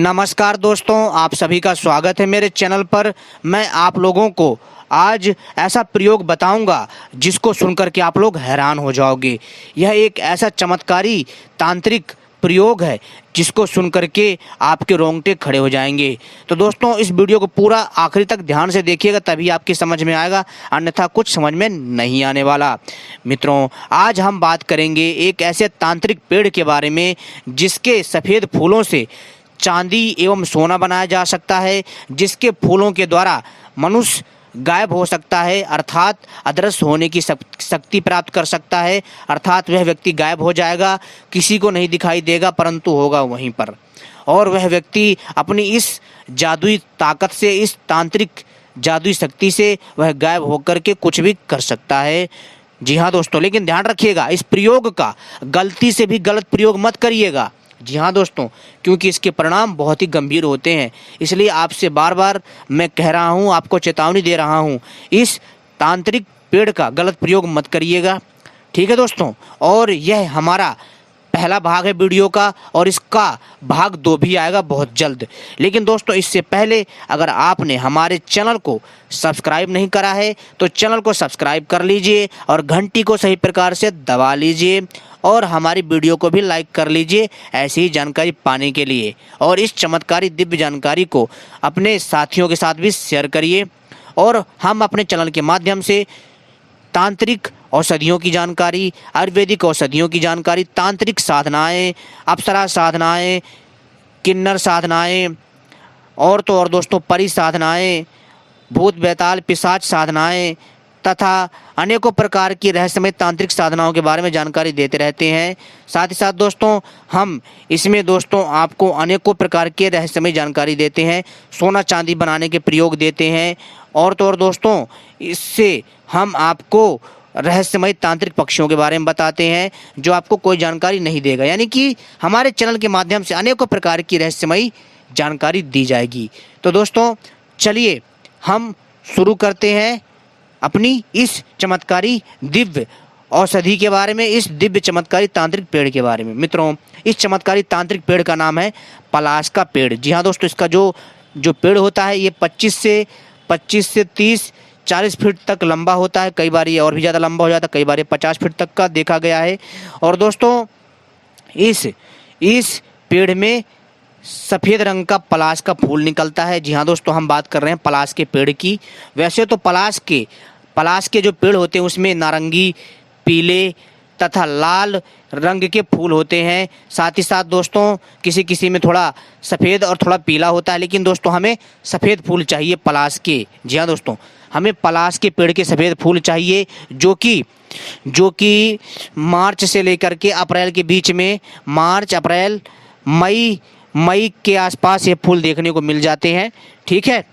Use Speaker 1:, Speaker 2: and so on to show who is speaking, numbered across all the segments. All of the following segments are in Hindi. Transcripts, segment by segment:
Speaker 1: नमस्कार दोस्तों, आप सभी का स्वागत है मेरे चैनल पर। मैं आप लोगों को आज ऐसा प्रयोग बताऊंगा जिसको सुनकर के आप लोग हैरान हो जाओगे। यह एक ऐसा चमत्कारी तांत्रिक प्रयोग है जिसको सुनकर के आपके रोंगटे खड़े हो जाएंगे। तो दोस्तों, इस वीडियो को पूरा आखिरी तक ध्यान से देखिएगा, तभी आपकी समझ में आएगा, अन्यथा कुछ समझ में नहीं आने वाला। मित्रों, आज हम बात करेंगे एक ऐसे तांत्रिक पेड़ के बारे में जिसके सफ़ेद फूलों से चांदी एवं सोना बनाया जा सकता है, जिसके फूलों के द्वारा मनुष्य गायब हो सकता है, अर्थात अदृश्य होने की शक्ति प्राप्त कर सकता है। अर्थात वह व्यक्ति गायब हो जाएगा, किसी को नहीं दिखाई देगा, परंतु होगा वहीं पर। और वह व्यक्ति अपनी इस जादुई ताकत से, इस तांत्रिक जादुई शक्ति से वह गायब होकर के कुछ भी कर सकता है। जी हाँ दोस्तों, लेकिन ध्यान रखिएगा, इस प्रयोग का गलती से भी गलत प्रयोग मत करिएगा। जी हाँ दोस्तों, क्योंकि इसके परिणाम बहुत ही गंभीर होते हैं। इसलिए आपसे बार बार मैं कह रहा हूँ, आपको चेतावनी दे रहा हूँ, इस तांत्रिक पेड़ का गलत प्रयोग मत करिएगा। ठीक है दोस्तों, और यह हमारा पहला भाग है वीडियो का, और इसका भाग 2 भी आएगा बहुत जल्द। लेकिन दोस्तों, इससे पहले अगर आपने हमारे चैनल को सब्सक्राइब नहीं करा है तो चैनल को सब्सक्राइब कर लीजिए और घंटी को सही प्रकार से दबा लीजिए, और हमारी वीडियो को भी लाइक कर लीजिए ऐसी ही जानकारी पाने के लिए। और इस चमत्कारी दिव्य जानकारी को अपने साथियों के साथ भी शेयर करिए। और हम अपने चैनल के माध्यम से तांत्रिक औषधियों की जानकारी, आयुर्वेदिक औषधियों की जानकारी, तांत्रिक साधनाएं, अप्सरा साधनाएं, किन्नर साधनाएं, और तो और दोस्तों परी साधनाएं, भूत बैताल पिशाच साधनाएं तथा अनेकों प्रकार की रहस्यमय तांत्रिक साधनाओं के बारे में जानकारी देते रहते हैं। साथ ही साथ दोस्तों, हम इसमें दोस्तों आपको अनेकों प्रकार के रहस्यमय जानकारी देते हैं, सोना चांदी बनाने के प्रयोग देते हैं, और तो और दोस्तों इससे हम आपको रहस्यमय तांत्रिक पक्षियों के बारे में बताते हैं जो आपको कोई जानकारी नहीं देगा। यानी कि हमारे चैनल के माध्यम से अनेकों प्रकार की रहस्यमय जानकारी दी जाएगी। तो दोस्तों चलिए हम शुरू करते हैं अपनी इस चमत्कारी दिव्य औषधि के बारे में, इस दिव्य चमत्कारी तांत्रिक पेड़ के बारे में। मित्रों, इस चमत्कारी तांत्रिक पेड़ का नाम है पलाश का पेड़। जी हाँ दोस्तों, इसका जो पेड़ होता है ये 25 से 30-40 फीट तक लंबा होता है। कई बार ये और भी ज़्यादा लंबा हो जाता है, कई बार ये 50 फीट तक का देखा गया है। और दोस्तों इस पेड़ में सफ़ेद रंग का पलाश का फूल निकलता है। जी हाँ दोस्तों, हम बात कर रहे हैं पलाश के पेड़ की। वैसे तो पलाश के जो पेड़ होते हैं उसमें नारंगी, पीले तथा लाल रंग के फूल होते हैं। साथ ही साथ दोस्तों किसी किसी में थोड़ा सफ़ेद और थोड़ा पीला होता है, लेकिन दोस्तों हमें सफ़ेद फूल चाहिए पलाश के। जी हाँ दोस्तों, हमें पलाश के पेड़ के सफ़ेद फूल चाहिए, जो कि मार्च से लेकर के अप्रैल के बीच में, मार्च, अप्रैल, मई के आसपास ये फूल देखने को मिल जाते हैं। ठीक है,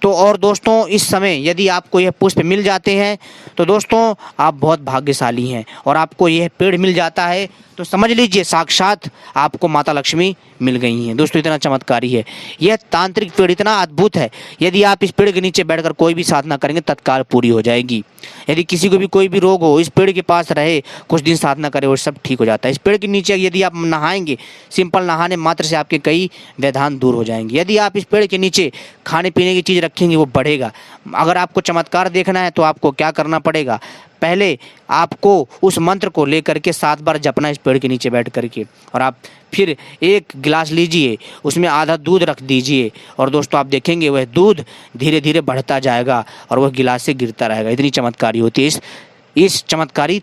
Speaker 1: तो और दोस्तों इस समय यदि आपको यह पुष्प मिल जाते हैं तो दोस्तों आप बहुत भाग्यशाली हैं, और आपको यह पेड़ मिल जाता है तो समझ लीजिए साक्षात आपको माता लक्ष्मी मिल गई हैं। दोस्तों इतना चमत्कारी है यह तांत्रिक पेड़, इतना अद्भुत है। यदि आप इस पेड़ के नीचे बैठकर कोई भी साधना करेंगे तत्काल पूरी हो जाएगी। यदि किसी को भी कोई भी रोग हो, इस पेड़ के पास रहे, कुछ दिन साधना करे, वो सब ठीक हो जाता है। इस पेड़ के नीचे यदि आप नहाएंगे, सिंपल नहाने मात्र से आपके कई व्यधान दूर हो जाएंगे। यदि आप इस पेड़ के नीचे खाने पीने की चीज़ रखेंगे वो बढ़ेगा। अगर आपको चमत्कार देखना है तो आपको क्या करना पड़ेगा, पहले आपको उस मंत्र को लेकर के 7 बार जपना इस पेड़ के नीचे बैठ करके, और आप फिर एक गिलास लीजिए, उसमें आधा दूध रख दीजिए, और दोस्तों आप देखेंगे वह दूध धीरे धीरे बढ़ता जाएगा और वह गिलास से गिरता रहेगा। इतनी चमत्कारी होती है इस चमत्कारी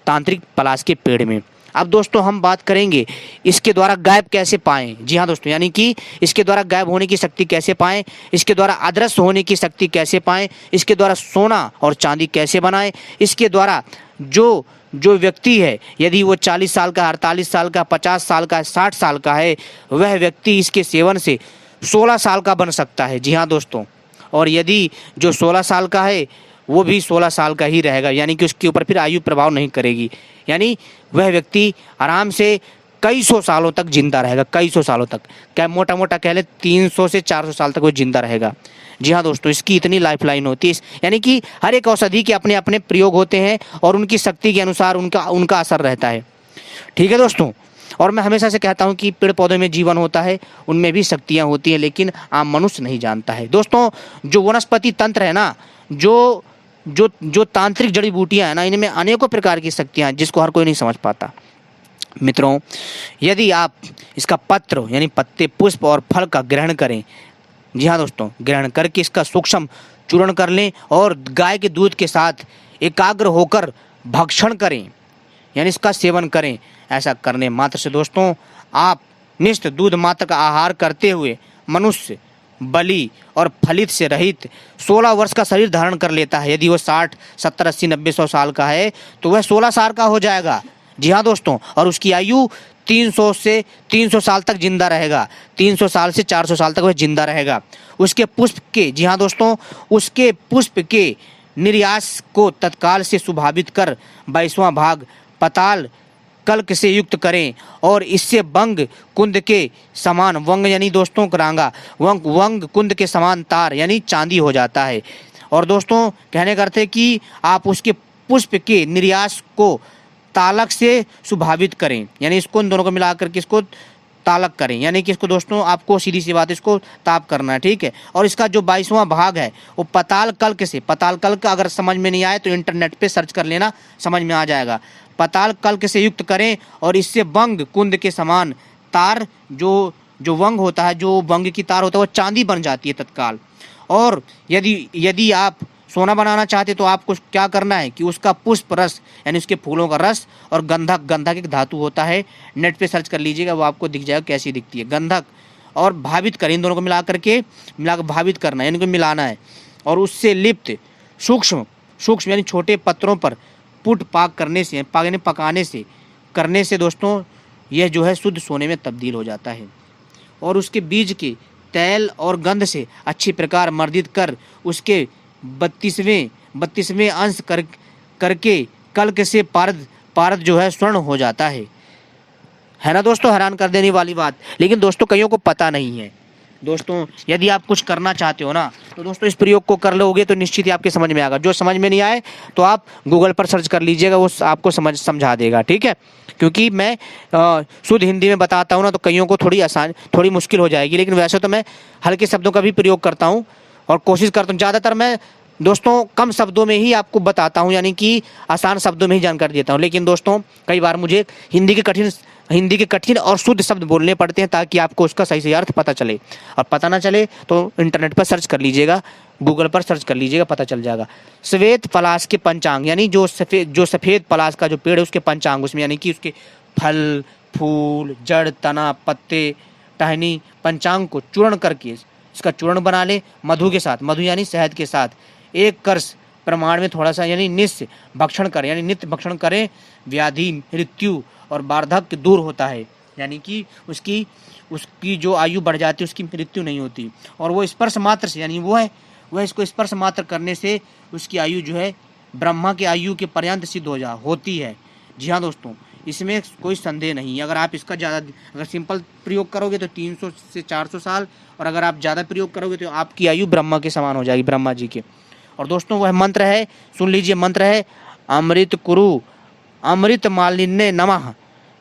Speaker 1: तांत्रिक पलाश के पेड़ में। अब दोस्तों हम बात करेंगे इसके द्वारा गायब कैसे पाएं। जी हाँ दोस्तों, यानी कि इसके द्वारा गायब होने की शक्ति कैसे पाएं, इसके द्वारा अदृश्य होने की शक्ति कैसे पाएं, इसके द्वारा सोना और चांदी कैसे बनाएं, इसके द्वारा जो व्यक्ति है, यदि वो 40 साल का, 48 साल का, 50 साल का, 60 साल का है, वह व्यक्ति इसके सेवन से 16 साल का बन सकता है। जी हाँ दोस्तों, और यदि जो 16 साल का है वो भी 16 साल का ही रहेगा, यानी कि उसके ऊपर फिर आयु प्रभाव नहीं करेगी। यानी वह व्यक्ति आराम से कई सौ सालों तक जिंदा रहेगा, कई सौ सालों तक, क्या मोटा मोटा कह ले 300 से 400 साल तक वो जिंदा रहेगा। जी हाँ दोस्तों, इसकी इतनी लाइफ लाइन होती है। यानी कि हर एक औषधि के अपने अपने प्रयोग होते हैं और उनकी शक्ति के अनुसार उनका असर रहता है। ठीक है दोस्तों, और मैं हमेशा से कहता हूं कि पेड़ पौधों में जीवन होता है, उनमें भी शक्तियां होती हैं, लेकिन आम मनुष्य नहीं जानता है। दोस्तों, जो वनस्पति तंत्र है ना, जो जो जो तांत्रिक जड़ी बूटियां हैं ना, इनमें अनेकों प्रकार की शक्तियां हैं जिसको हर कोई नहीं समझ पाता। मित्रों, यदि आप इसका पत्र यानी पत्ते, पुष्प और फल का ग्रहण करें, जी हाँ दोस्तों, ग्रहण करके इसका सूक्ष्म चूर्ण कर लें और गाय के दूध के साथ एकाग्र होकर भक्षण करें, यानी इसका सेवन करें। ऐसा करने मात्र से दोस्तों आप निष्ठ दूध मात्र का आहार करते हुए मनुष्य बलि और फलित से रहित 16 वर्ष का शरीर धारण कर लेता है। यदि वो 60, 70, 80, 90, 100 साल का है तो वह 16 साल का हो जाएगा। जी हाँ दोस्तों, और उसकी आयु 300 से 300 साल तक जिंदा रहेगा। 300 साल से 400 साल तक वह जिंदा रहेगा। उसके पुष्प के, जी हाँ दोस्तों, उसके पुष्प के निर्यास को तत्काल से सुभावित कर 22वां भाग पताल कल्क से युक्त करें और इससे वंग कुंद के समान, वंग यानी दोस्तों करांगा, वंग कुंद के समान तार यानी चांदी हो जाता है। और दोस्तों कहने का अर्थ है कि आप उसके पुष्प के निर्यास को तालक से सुभावित करें, यानी इसको इन दोनों को मिलाकर के इसको तालक करें, यानी कि इसको दोस्तों आपको सीधी सी बात इसको ताप करना है, ठीक है। और इसका जो 22वां भाग है वो पताल कल्क से, पताल कल्क अगर समझ में नहीं आए तो इंटरनेट पे सर्च कर लेना, समझ में आ जाएगा। पताल कल्क से युक्त करें और इससे वंग कुंद के समान तार, जो वंग होता है, जो वंग की तार होता है वो चांदी बन जाती है तत्काल। और यदि आप सोना बनाना चाहते तो आपको क्या करना है कि उसका पुष्प रस यानी उसके फूलों का रस और गंधक एक धातु होता है, नेट पे सर्च कर लीजिएगा, वो आपको दिख जाएगा कैसी दिखती है, गंधक, और भावित करें, इन दोनों को मिलाकर भावित करना है, इनको मिलाना है। और उससे लिप्त सूक्ष्म यानी छोटे पत्रों पर पुट पाक करने से, पकाने से करने से दोस्तों यह जो है शुद्ध सोने में तब्दील हो जाता है। और उसके बीज के तेल और गंध से अच्छी प्रकार मर्दित कर उसके 32वें अंश करके कल्क से पारद जो है स्वर्ण हो जाता है ना दोस्तों, हैरान कर देने वाली बात। लेकिन दोस्तों कईयों को पता नहीं है। दोस्तों यदि आप कुछ करना चाहते हो ना तो दोस्तों इस प्रयोग को कर लोगे तो निश्चित ही आपके समझ में आएगा। जो समझ में नहीं आए तो आप गूगल पर सर्च कर लीजिएगा, वो आपको समझा देगा, ठीक है। क्योंकि मैं शुद्ध हिंदी में बताता हूँ ना तो कईयों को थोड़ी मुश्किल हो जाएगी, लेकिन वैसे तो मैं हल्के शब्दों का भी प्रयोग करता हूँ और कोशिश करता हूँ। ज़्यादातर मैं दोस्तों कम शब्दों में ही आपको बताता हूँ, यानी कि आसान शब्दों में ही जानकारी देता हूँ। लेकिन दोस्तों कई बार मुझे हिंदी के कठिन और शुद्ध शब्द बोलने पड़ते हैं ताकि आपको उसका सही अर्थ पता चले। और पता ना चले तो इंटरनेट पर सर्च कर लीजिएगा, गूगल पर सर्च कर लीजिएगा, पता चल जाएगा। श्वेत पलाश के पंचांग यानी जो सफ़ेद पलाश का जो पेड़ है उसके पंचांग, उसमें यानी कि उसके फल, फूल, जड़, तना, पत्ते, टहनी, पंचांग को चूर्ण करके इसका चूर्ण बना ले मधु के साथ, मधु यानी शहद के साथ 1 कर्ष प्रमाण में थोड़ा सा यानी नित्य भक्षण करें। व्याधि, मृत्यु और वार्धक्य दूर होता है, यानी कि उसकी जो आयु बढ़ जाती है उसकी मृत्यु नहीं होती। और वो स्पर्श मात्र से, यानी वह इसको स्पर्श मात्र करने से उसकी आयु जो है ब्रह्मा की आयु के पर्यंत सिद्ध होती है। जी हाँ दोस्तों, इसमें कोई संदेह नहीं। अगर आप इसका अगर सिंपल प्रयोग करोगे तो 300 से 400 साल, और अगर आप ज़्यादा प्रयोग करोगे तो आपकी आयु ब्रह्मा के समान हो जाएगी, ब्रह्मा जी के। और दोस्तों वह मंत्र है, सुन लीजिए, मंत्र है अमृत कुरु अमृत मालिन्य नमः।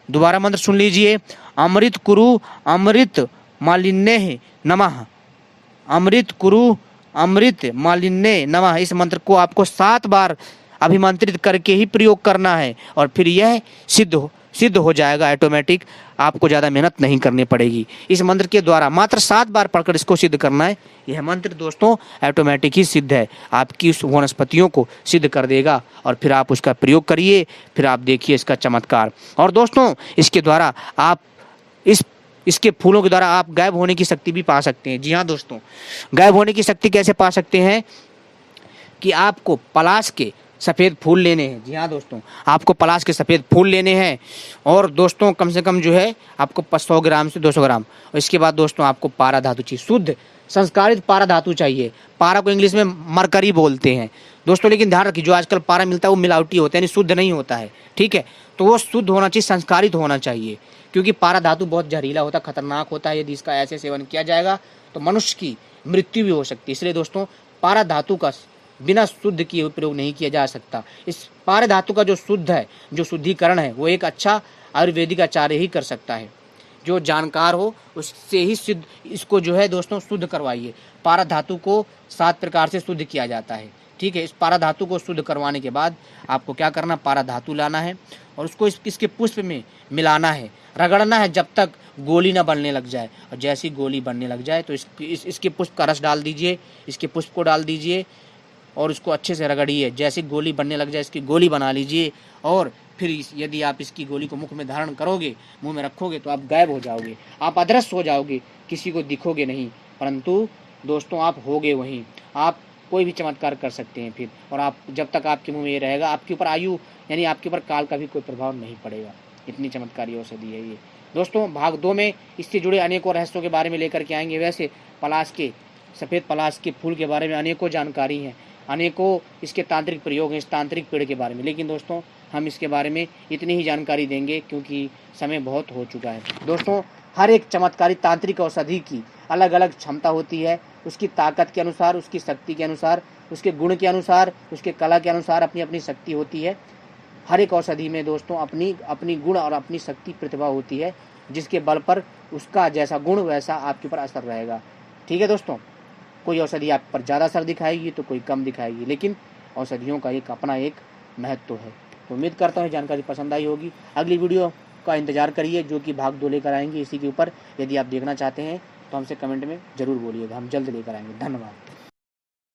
Speaker 1: दोबारा मंत्र सुन लीजिए, अमृत कुरु अमृत मालिन्य नमः, अमृत कुरु अमृत मालिन्य नमः। इस मंत्र को आपको 7 बार अभिमंत्रित करके ही प्रयोग करना है और फिर यह सिद्ध हो जाएगा ऑटोमेटिक। आपको ज़्यादा मेहनत नहीं करनी पड़ेगी। इस मंत्र के द्वारा मात्र 7 बार पढ़कर इसको सिद्ध करना है। यह मंत्र दोस्तों ऑटोमेटिक ही सिद्ध है, आपकी उस वनस्पतियों को सिद्ध कर देगा। और फिर आप उसका प्रयोग करिए, फिर आप देखिए इसका चमत्कार। और दोस्तों इसके द्वारा आप इसके फूलों के द्वारा आप गायब होने की शक्ति भी पा सकते हैं। जी हाँ दोस्तों, गायब होने की शक्ति कैसे पा सकते हैं कि आपको पलाश के सफ़ेद फूल लेने हैं। जी हाँ दोस्तों, आपको पलाश के सफ़ेद फूल लेने हैं और दोस्तों कम से कम जो है आपको 100 ग्राम से 200 ग्राम। और इसके बाद दोस्तों आपको पारा धातु चाहिए, शुद्ध संस्कारित पारा धातु चाहिए। पारा को इंग्लिश में मरकरी बोलते हैं दोस्तों, लेकिन ध्यान रखिए जो आजकल पारा मिलता है वो मिलावटी होता है, यानी शुद्ध नहीं होता है, ठीक है। तो वो शुद्ध होना चाहिए, संस्कारित होना चाहिए, क्योंकि पारा धातु बहुत जहरीला होता है, खतरनाक होता है। यदि इसका ऐसे सेवन किया जाएगा तो मनुष्य की मृत्यु भी हो सकती है। इसलिए दोस्तों पारा धातु का बिना शुद्ध किए प्रयोग नहीं किया जा सकता। इस पारा धातु का जो शुद्ध है, जो शुद्धिकरण है, वो एक अच्छा आयुर्वेदिक आचार्य ही कर सकता है। जो जानकार हो उससे ही सिद्ध इसको जो है दोस्तों शुद्ध करवाइए। पारा धातु को 7 प्रकार से शुद्ध किया जाता है। ठीक है, इस पारा धातु को शुद्ध करवाने के बाद आपको क्या करना, पारा धातु लाना है और उसको इसके पुष्प में मिलाना है, रगड़ना है जब तक गोली ना बनने लग जाए। और जैसी गोली बनने लग जाए तो इसके पुष्प का रस डाल दीजिए, इसके पुष्प को डाल दीजिए और उसको अच्छे से रगड़िए। जैसी गोली बनने लग जाए इसकी गोली बना लीजिए और फिर यदि आप इसकी गोली को मुख में धारण करोगे, मुंह में रखोगे तो आप गायब हो जाओगे, आप अदृश्य हो जाओगे, किसी को दिखोगे नहीं, परंतु दोस्तों आप होगे वहीं। आप कोई भी चमत्कार कर सकते हैं फिर, और आप जब तक आपके मुंह में ये रहेगा आपके ऊपर आयु यानी आपके ऊपर काल का भी कोई प्रभाव नहीं पड़ेगा। इतनी चमत्कारी औषधि है ये। दोस्तों भाग 2 में इससे जुड़े अनेकों रहस्यों के बारे में लेकर के आएंगे। वैसे पलाश के, सफ़ेद पलाश के फूल के बारे में अनेकों जानकारी हैं, अनेकों इसके तांत्रिक प्रयोग हैं इस तांत्रिक पेड़ के बारे में, लेकिन दोस्तों हम इसके बारे में इतनी ही जानकारी देंगे क्योंकि समय बहुत हो चुका है। दोस्तों हर एक चमत्कारी तांत्रिक औषधि की अलग अलग क्षमता होती है, उसकी ताकत के अनुसार, उसकी शक्ति के अनुसार, उसके गुण के अनुसार, उसके कला के अनुसार अपनी अपनी शक्ति होती है। हर एक औषधि में दोस्तों अपनी अपनी गुण और अपनी शक्ति प्रतिभा होती है, जिसके बल पर उसका जैसा गुण वैसा आपके ऊपर असर रहेगा। ठीक है दोस्तों, कोई औषधि आप पर ज़्यादा असर दिखाएगी तो कोई कम दिखाएगी, लेकिन औषधियों का एक अपना एक महत्व है। तो उम्मीद करता हूँ जानकारी पसंद आई होगी। अगली वीडियो का इंतजार करिए जो कि भाग 2 लेकर आएंगे इसी के ऊपर। यदि आप देखना चाहते हैं तो हमसे कमेंट में ज़रूर बोलिएगा, हम जल्द लेकर आएंगे। धन्यवाद।